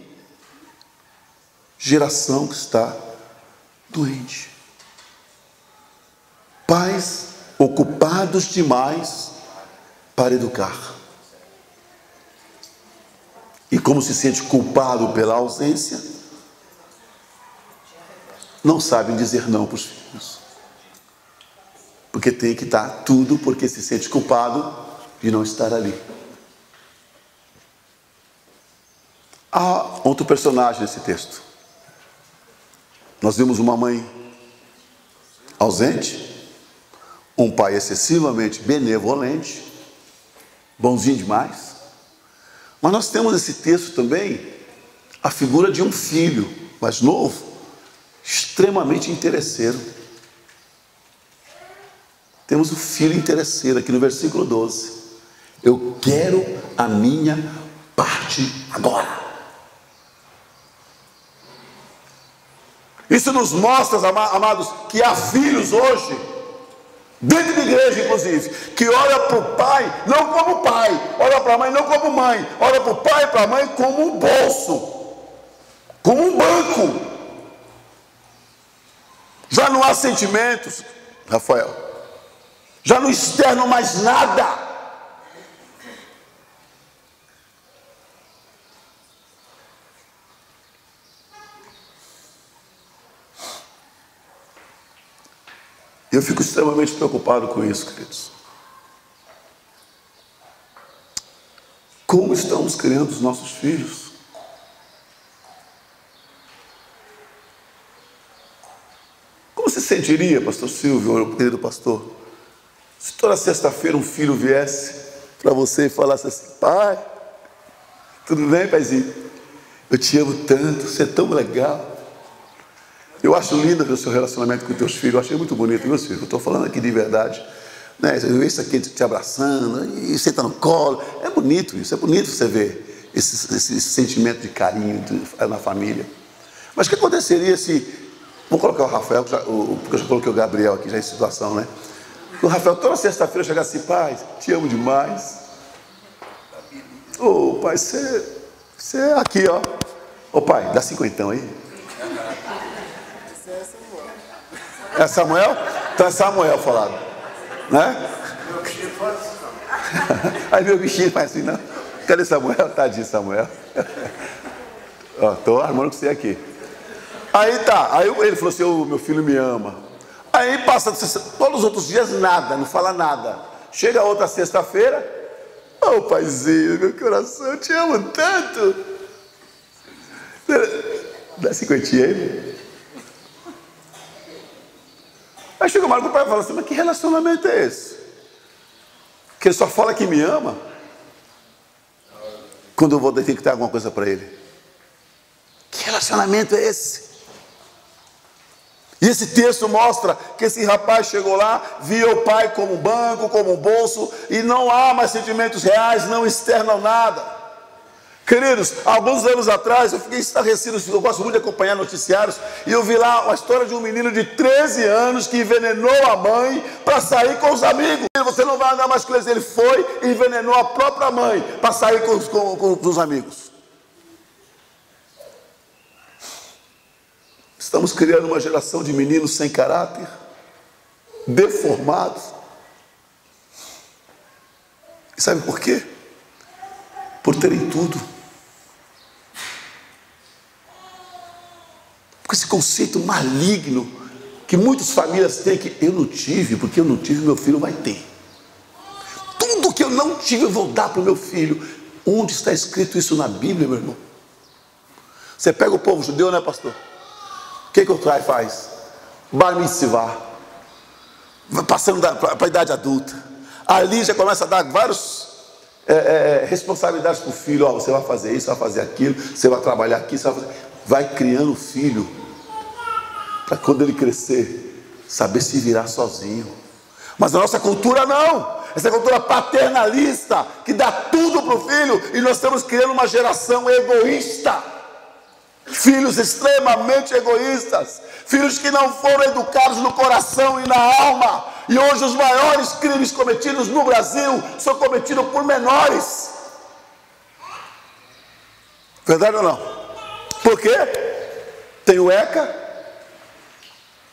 Geração que está doente. Pais ocupados demais para educar. E como se sente culpado pela ausência, não sabem dizer não para os filhos. Porque tem que dar tudo, porque se sente culpado de não estar ali. Há outro personagem nesse texto. Nós vimos uma mãe ausente, um pai excessivamente benevolente, bonzinho demais. Mas nós temos nesse texto também a figura de um filho mais novo, extremamente interesseiro. Temos o filho interesseiro aqui no versículo 12. Eu quero a minha parte agora. Isso nos mostra, amados, que há filhos hoje, dentro da igreja inclusive, que olha para o pai não como pai, olha para a mãe não como mãe, olha para o pai e para a mãe como um bolso, como um banco. Já não há sentimentos, Rafael, já não externam mais nada. Eu fico extremamente preocupado com isso, queridos. Como estamos criando os nossos filhos? Como se sentiria, pastor Silvio, querido pastor, se toda sexta-feira um filho viesse para você e falasse assim: pai, tudo bem, paizinho? Eu te amo tanto, você é tão legal. Eu acho lindo o seu relacionamento com os teus filhos. Eu achei muito bonito, meus filhos. Eu estou falando aqui de verdade, né? Isso aqui te abraçando e senta no colo. É bonito isso, é bonito você ver esse sentimento de carinho na família. Mas o que aconteceria se... Vou colocar o Rafael, porque eu já coloquei o Gabriel aqui já em situação, né? O Rafael toda sexta-feira chegasse assim: pai, te amo demais. Ô pai, você é aqui, ó. Ô pai, dá 50 aí. É Samuel? Então é Samuel falado, né? Meu bichinho faz isso não. Aí meu bichinho faz assim, não. Cadê Samuel? Tadinho Samuel. Ó, tô armando com você aqui. Aí tá, aí ele falou assim: meu filho me ama. Aí passa todos os outros dias nada, não fala nada. Chega a outra sexta-feira: ô paizinho, meu coração, eu te amo tanto. Dá 50 aí. Aí chega uma hora que o pai fala assim: mas que relacionamento é esse? Que ele só fala que me ama quando eu vou ter que dar alguma coisa para ele. Que relacionamento é esse? E esse texto mostra que esse rapaz chegou lá, via o pai como um banco, como um bolso, e não há mais sentimentos reais, não externam nada. Queridos, alguns anos atrás eu fiquei estarrecido, eu gosto muito de acompanhar noticiários, e eu vi lá uma história de um menino de 13 anos que envenenou a mãe para sair com os amigos. Você não vai andar mais com eles. Ele foi e envenenou a própria mãe para sair com os amigos. Estamos criando uma geração de meninos sem caráter, deformados. E sabe por quê? Por terem tudo. Com esse conceito maligno que muitas famílias têm, que eu não tive, porque eu não tive, meu filho vai ter. Tudo que eu não tive eu vou dar para o meu filho. Onde está escrito isso na Bíblia, meu irmão? Você pega o povo judeu, né, pastor? O que o Trai faz? Bar mitzvah. Passando para a idade adulta. Ali já começa a dar várias responsabilidades para o filho. Ó, você vai fazer isso, vai fazer aquilo, você vai trabalhar aqui, você vai fazer... Vai criando o filho para quando ele crescer saber se virar sozinho. Mas a nossa cultura não. Essa cultura paternalista que dá tudo para o filho, e nós estamos criando uma geração egoísta. Filhos extremamente egoístas, filhos que não foram educados no coração e na alma. E hoje os maiores crimes cometidos no Brasil são cometidos por menores. Verdade ou não? Por quê? Tem o ECA,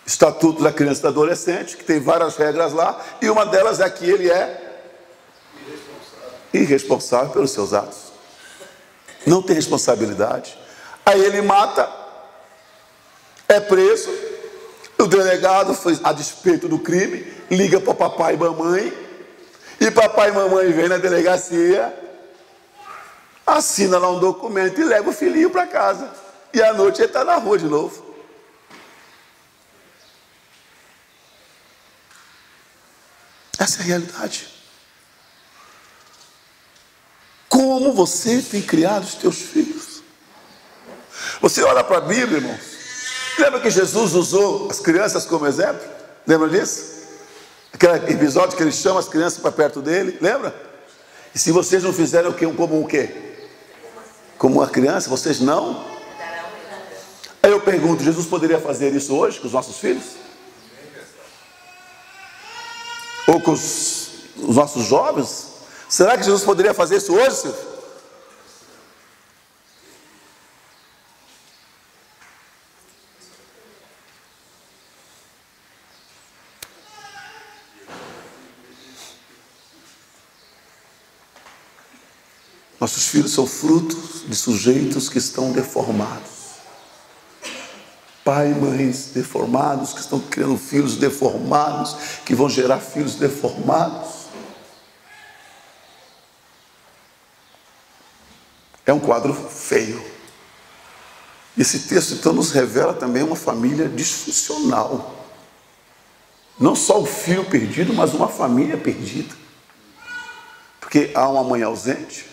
Estatuto da Criança e do Adolescente, que tem várias regras lá, e uma delas é que ele é irresponsável pelos seus atos. Não tem responsabilidade. Aí ele mata, é preso, o delegado, a despeito do crime, liga para papai e mamãe, e papai e mamãe vem na delegacia, assina lá um documento e leva o filhinho para casa. E à noite ele está na rua de novo. Essa é a realidade. Como você tem criado os teus filhos? Você olha para a Bíblia, irmãos. Lembra que Jesus usou as crianças como exemplo? Lembra disso? Aquele episódio que ele chama as crianças para perto dele. Lembra? E se vocês não fizerem como o quê? Como uma criança, vocês não? Aí eu pergunto, Jesus poderia fazer isso hoje com os nossos filhos? Ou com os nossos jovens? Será que Jesus poderia fazer isso hoje, Silvio? Nossos filhos são frutos de sujeitos que estão deformados. Pai e mães deformados, que estão criando filhos deformados, que vão gerar filhos deformados. É um quadro feio. Esse texto então nos revela também uma família disfuncional. Não só o filho perdido, mas uma família perdida. Porque há uma mãe ausente,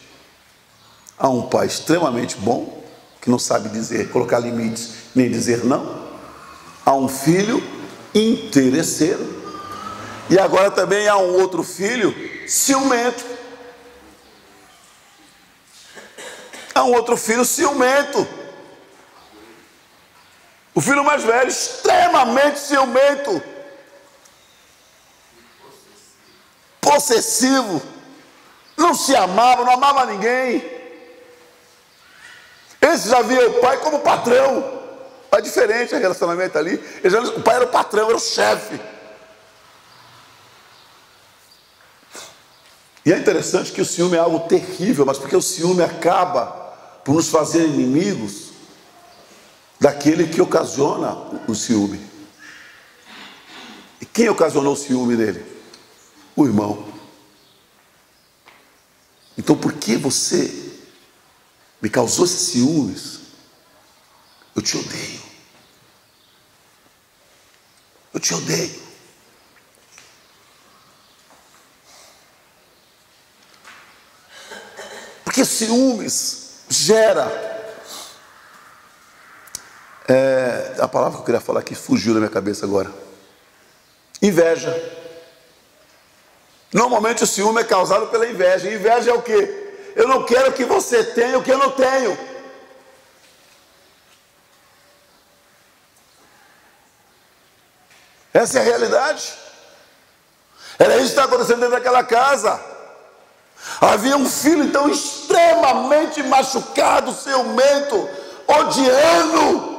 há um pai extremamente bom, que não sabe dizer, colocar limites, nem dizer não. Há um filho interesseiro. E agora também há um outro filho ciumento. Há um outro filho ciumento. O filho mais velho, extremamente ciumento. Possessivo. Não se amava, não amava ninguém. Esse já via o pai como patrão. É diferente o relacionamento ali. O pai era o patrão, era o chefe. E é interessante que o ciúme é algo terrível, mas porque o ciúme acaba por nos fazer inimigos daquele que ocasiona o ciúme. E quem ocasionou o ciúme dele? O irmão. Então por que você me causou esses ciúmes? Eu te odeio. Eu te odeio. Porque ciúmes gera... a palavra que eu queria falar aqui fugiu da minha cabeça agora. Inveja. Normalmente o ciúme é causado pela inveja. Inveja é o quê? Eu não quero que você tenha o que eu não tenho. Essa é a realidade. Era isso que está acontecendo dentro daquela casa. Havia um filho então extremamente machucado, ciumento, odiando.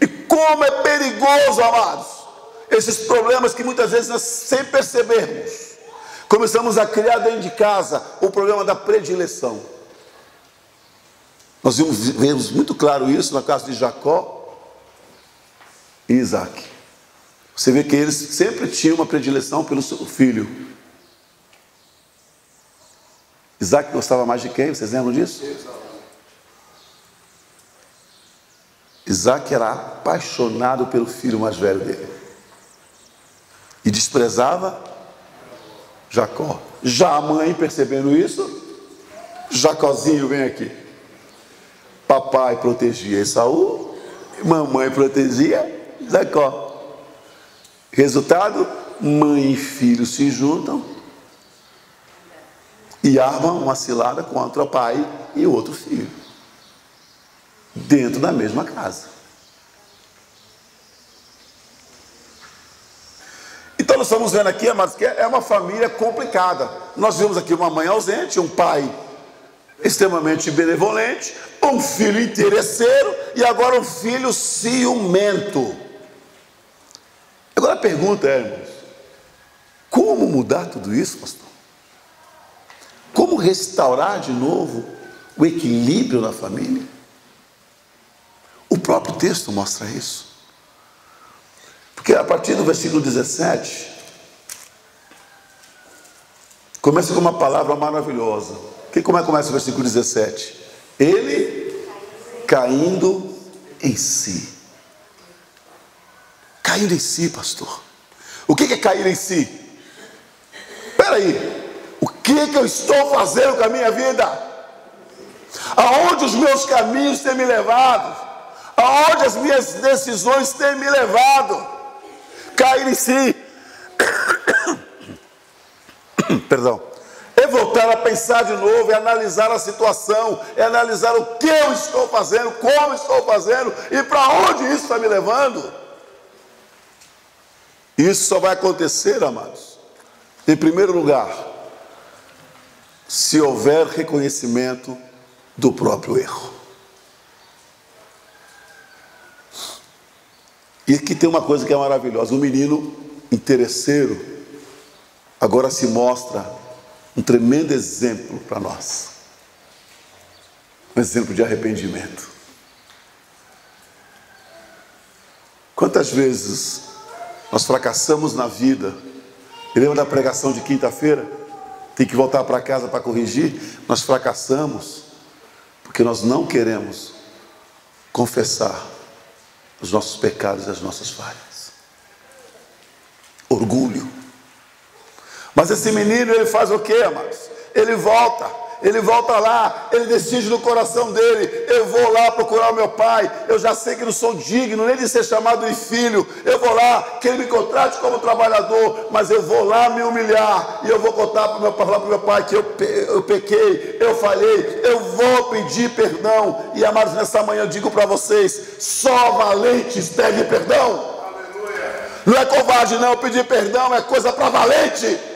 E como é perigoso, amados, esses problemas que muitas vezes nós, sem percebermos, começamos a criar dentro de casa o problema da predileção. Nós vemos muito claro isso na casa de Jacó e Isaac. Você vê que eles sempre tinham uma predileção pelo seu filho. Isaac gostava mais de quem? Vocês lembram disso? Isaac era apaixonado pelo filho mais velho dele. E desprezava Jacó. Já a mãe, percebendo isso, Jacózinho, vem aqui. Papai protegia Esaú, mamãe protegia Jacó. Resultado, mãe e filho se juntam e armam uma cilada contra o pai e outro filho, dentro da mesma casa. Então nós estamos vendo aqui, amados, que é uma família complicada. Nós vimos aqui uma mãe ausente, um pai extremamente benevolente, um filho interesseiro e agora um filho ciumento. Agora a pergunta é, irmãos, como mudar tudo isso, pastor? Como restaurar de novo o equilíbrio na família? O próprio texto mostra isso. Porque a partir do versículo 17, começa com uma palavra maravilhosa. Como é que começa o versículo 17? Ele caindo em si. Caindo em si, pastor. O que é cair em si? Espera aí. O que eu estou fazendo com a minha vida? Aonde os meus caminhos têm me levado? Aonde as minhas decisões têm me levado? Cair em si. Perdão. É voltar a pensar de novo, é analisar a situação, é analisar o que eu estou fazendo, como estou fazendo e para onde isso está me levando. Isso só vai acontecer, amados, em primeiro lugar, se houver reconhecimento do próprio erro. E aqui tem uma coisa que é maravilhosa. O menino interesseiro agora se mostra um tremendo exemplo para nós. Um exemplo de arrependimento. Quantas vezes nós fracassamos na vida? Lembra da pregação de quinta-feira? Tem que voltar para casa para corrigir. Nós fracassamos porque nós não queremos confessar os nossos pecados e as nossas falhas. Orgulho. Mas esse menino, ele faz o quê, amados? Ele volta lá, ele decide no coração dele: eu vou lá procurar o meu pai, eu já sei que não sou digno nem de ser chamado de filho, eu vou lá, que ele me contrate como trabalhador, mas eu vou lá me humilhar, e eu vou contar falar para o meu pai que eu pequei, eu falhei, eu vou pedir perdão. E amados, nessa manhã eu digo para vocês: só valentes pedem perdão. Aleluia. Não é covarde não, pedir perdão é coisa para valente.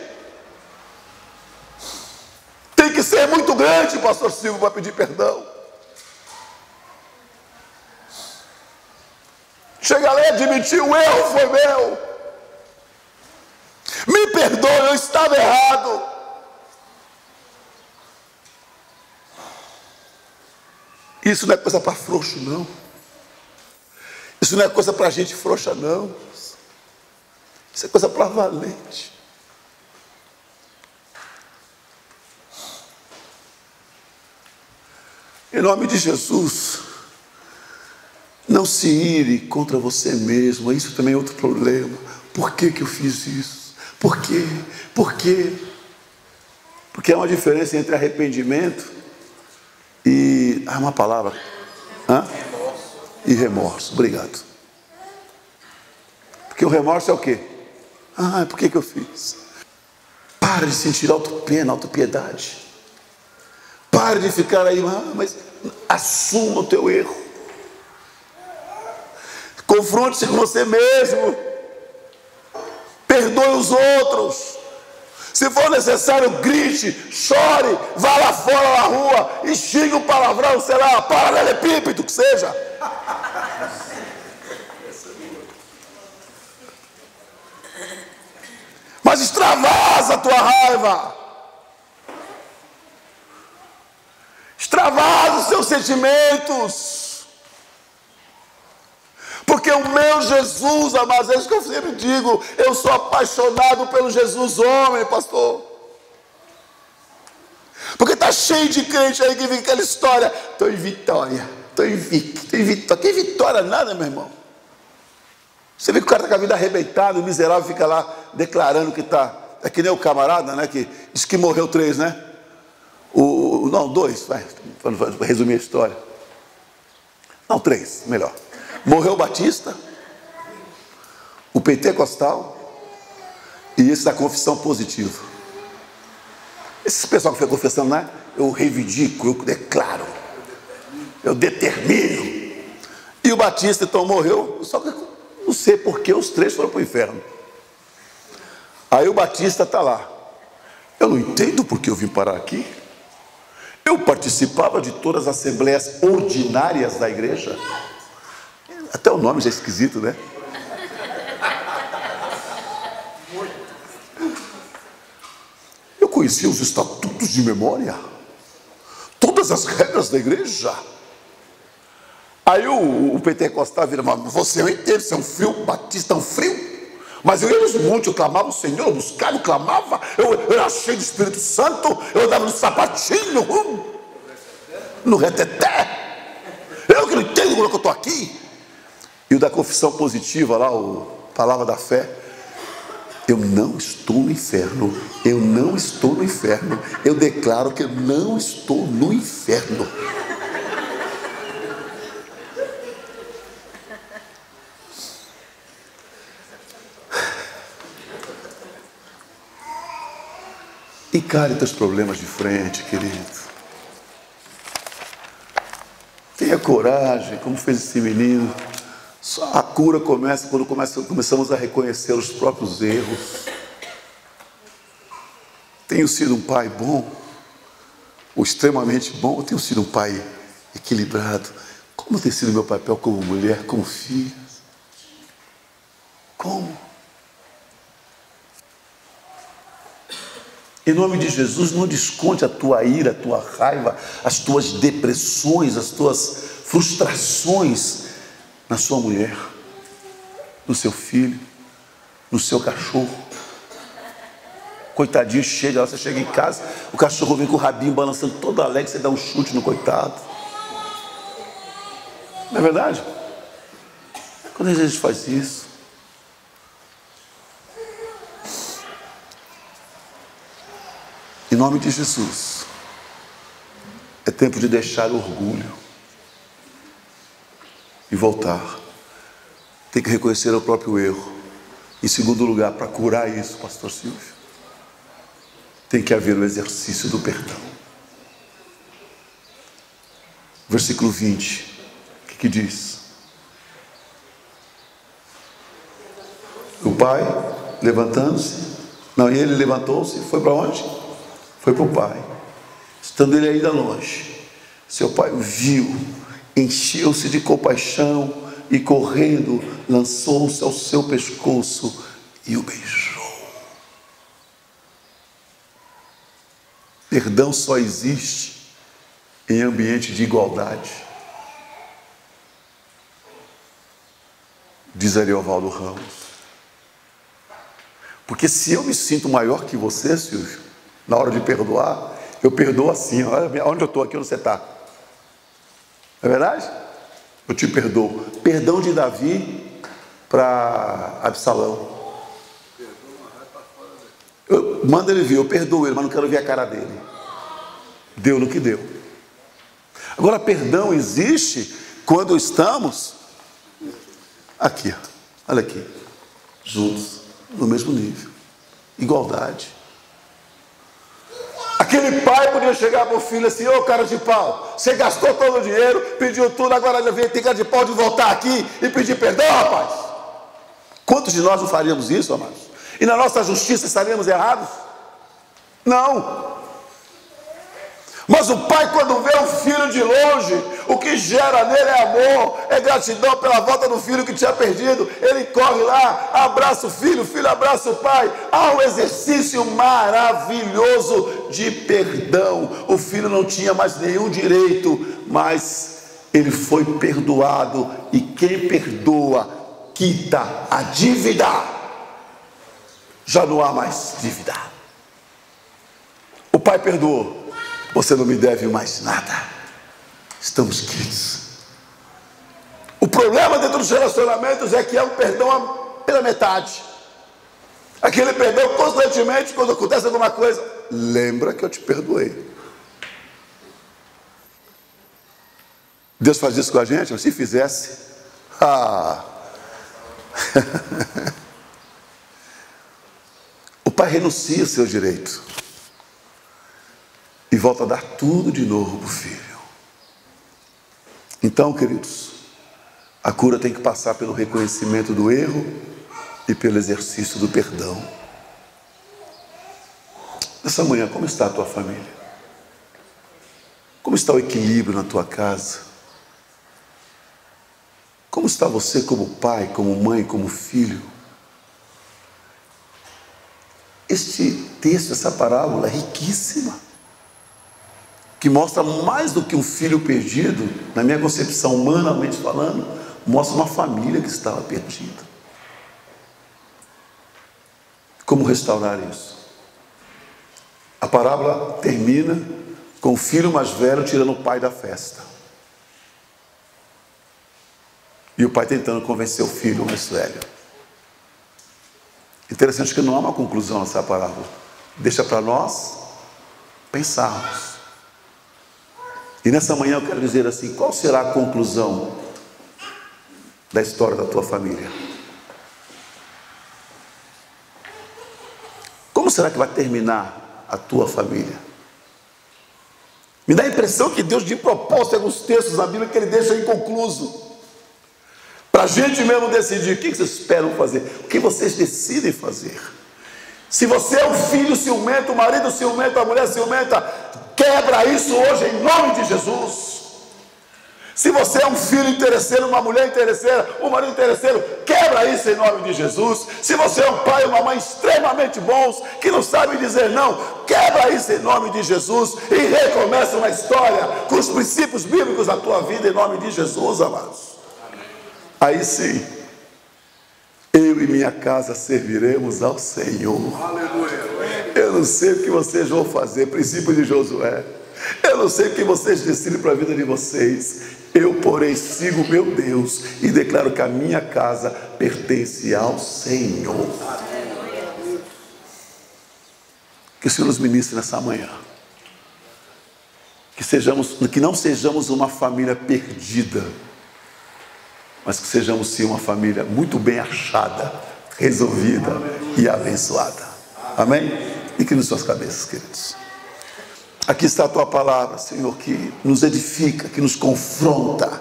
Tem que ser muito grande, pastor Silvio, para pedir perdão. Chega lá e admitir: o erro foi meu. Me perdoe, eu estava errado. Isso não é coisa para frouxo, não. Isso não é coisa para gente frouxa, não. Isso é coisa para valente. Em nome de Jesus, não se ire contra você mesmo. Isso também é outro problema. Por que eu fiz isso? Por quê? Por quê? Porque há uma diferença entre arrependimento e... uma palavra. Remorso. E remorso. Obrigado. Porque o remorso é o quê? Por que eu fiz? Pare de sentir autopena, autopiedade. Pare de ficar aí, mas assuma o teu erro. Confronte-se com você mesmo. Perdoe os outros. Se for necessário, grite, chore, vá lá fora na rua e xingue um palavrão, sei lá, paralelepípedo que seja. Mas extravasa a tua raiva. Extravasa os seus sentimentos. Porque o meu Jesus, amados, é isso que eu sempre digo, eu sou apaixonado pelo Jesus homem, pastor. Porque está cheio de crente aí que vem aquela história, estou em vitória, estou invicto, estou em vitória. Que vitória nada, meu irmão. Você vê que o cara está com a vida arrebentada, o miserável fica lá declarando que está, é que nem o camarada, né, que diz que morreu 3, né? Não, 2, vai, para resumir a história. Não, 3, melhor. Morreu o Batista, o pentecostal e esse da confissão positiva. Esse pessoal que foi confessando, né? Eu reivindico, eu declaro, eu determino. E o Batista então morreu, só que não sei porque os 3 foram para o inferno. Aí o Batista está lá. Eu não entendo porque eu vim parar aqui. Eu participava de todas as assembleias ordinárias da igreja. Até o nome já é esquisito, né? Eu conhecia os estatutos de memória, todas as regras da igreja. Aí o pentecostal vira, mas você eu entendo, você é um frio, batista é um frio. Mas eu ia nos montes, eu clamava o Senhor, eu buscava, eu clamava, eu era cheio do Espírito Santo, eu andava no sapatinho, no reteté. Eu que não entendo como é que eu estou aqui. E o da confissão positiva lá, o palavra da fé, eu não estou no inferno, eu não estou no inferno, eu declaro que eu não estou no inferno. Encare teus problemas de frente, querido. Tenha coragem, como fez esse menino. Só a cura começa quando começamos a reconhecer os próprios erros. Tenho sido um pai bom, ou extremamente bom, ou tenho sido um pai equilibrado? Como tem sido meu papel como mulher, como filha? Como? Em nome de Jesus, não desconte a tua ira, a tua raiva, as tuas depressões, as tuas frustrações na sua mulher, no seu filho, no seu cachorro. Coitadinho, você chega em casa, o cachorro vem com o rabinho balançando todo alegre, você dá um chute no coitado. Não é verdade? Quando a gente faz isso, em nome de Jesus, é tempo de deixar o orgulho e voltar. Tem que reconhecer o próprio erro. Em segundo lugar, para curar isso, pastor Silvio, tem que haver o exercício do perdão. Versículo 20, o que diz? O pai, levantando-se, e ele levantou-se e foi para onde? Foi para o pai. Estando ele ainda longe, seu pai o viu, encheu-se de compaixão e correndo, lançou-se ao seu pescoço e o beijou. Perdão só existe em ambiente de igualdade, diz Ariovaldo Ramos. Porque se eu me sinto maior que você, Silvio, na hora de perdoar, eu perdoo assim, olha onde eu estou, aqui onde você está. Não é verdade? Eu te perdoo. Perdão de Davi para Absalão. Manda ele vir, eu perdoo ele, mas não quero ver a cara dele. Deu no que deu. Agora, perdão existe quando estamos aqui, olha aqui, juntos, no mesmo nível, igualdade. Aquele pai podia chegar para o filho assim: ô cara de pau, você gastou todo o dinheiro, pediu tudo, agora vem ter cara de pau de voltar aqui e pedir perdão, rapaz. Quantos de nós não faríamos isso, amados? E na nossa justiça estaríamos errados? Não. Mas o pai, quando vê o filho de longe, o que gera nele é amor, é gratidão pela volta do filho que tinha perdido. Ele corre lá, abraça o filho abraça o pai. Há um exercício maravilhoso de perdão. O filho não tinha mais nenhum direito, mas ele foi perdoado. E quem perdoa, quita a dívida. Já não há mais dívida. O pai perdoou. Você não me deve mais nada. Estamos quites. O problema dentro dos relacionamentos é que é um perdão pela metade. Aquele perdão constantemente, quando acontece alguma coisa, lembra que eu te perdoei. Deus faz isso com a gente? Mas se fizesse, o pai renuncia ao seu direito e volta a dar tudo de novo para o filho. Então, queridos, a cura tem que passar pelo reconhecimento do erro e pelo exercício do perdão. Nessa manhã, como está a tua família? Como está o equilíbrio na tua casa? Como está você como pai, como mãe, como filho? Este texto, essa parábola é riquíssima, que mostra mais do que um filho perdido. Na minha concepção, humanamente falando, mostra uma família que estava perdida. Como restaurar isso? A parábola termina com o filho mais velho tirando o pai da festa, e o pai tentando convencer o filho mais velho. Interessante que não há uma conclusão nessa parábola. Deixa para nós pensarmos. E nessa manhã eu quero dizer assim: qual será a conclusão da história da tua família? Como será que vai terminar a tua família? Me dá a impressão que Deus, de propósito, em alguns textos na Bíblia que Ele deixa inconcluso, para a gente mesmo decidir o que vocês esperam fazer, o que vocês decidem fazer. Se você é um filho ciumento, o marido ciumento, a mulher ciumenta, quebra isso hoje em nome de Jesus. Se você é um filho interesseiro, uma mulher interesseira, um marido interesseiro, quebra isso em nome de Jesus. Se você é um pai ou uma mãe extremamente bons, que não sabem dizer não, quebra isso em nome de Jesus e recomeça uma história com os princípios bíblicos da tua vida em nome de Jesus, amados. Aí sim, eu e minha casa serviremos ao Senhor. Eu não sei o que vocês vão fazer, princípio de Josué. Eu não sei o que vocês decidem para a vida de vocês. Eu, porém, sigo meu Deus e declaro que a minha casa pertence ao Senhor. Que o Senhor nos ministre nessa manhã. Que não sejamos uma família perdida, mas que sejamos sim uma família muito bem achada, resolvida e abençoada. Amém? Fique nas suas cabeças, queridos. Aqui está a tua palavra, Senhor, que nos edifica, que nos confronta.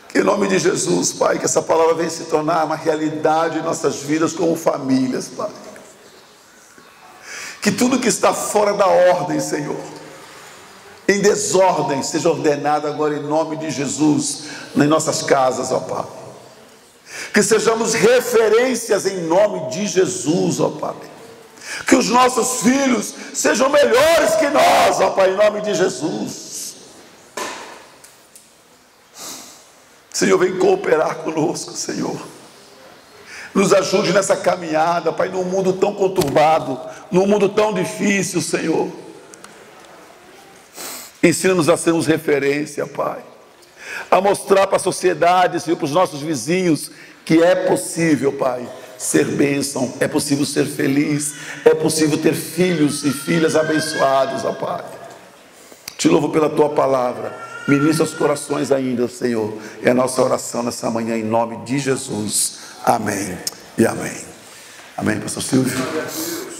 Que em nome de Jesus, Pai, que essa palavra venha se tornar uma realidade em nossas vidas como famílias, Pai. Que tudo que está fora da ordem, Senhor, em desordem, seja ordenado agora em nome de Jesus nas nossas casas, ó Pai. Que sejamos referências em nome de Jesus, ó Pai. Que os nossos filhos sejam melhores que nós, ó Pai, em nome de Jesus. Senhor, vem cooperar conosco, Senhor. Nos ajude nessa caminhada, Pai, num mundo tão conturbado, num mundo tão difícil, Senhor. Ensina-nos a sermos referência, Pai. A mostrar para a sociedade, Senhor, para os nossos vizinhos, que é possível, Pai, ser bênção, é possível ser feliz, é possível ter filhos e filhas abençoados, ó Pai. Te louvo pela tua palavra. Ministra os corações ainda, Senhor. É a nossa oração nessa manhã, em nome de Jesus. Amém e amém. Amém, pastor Silvio.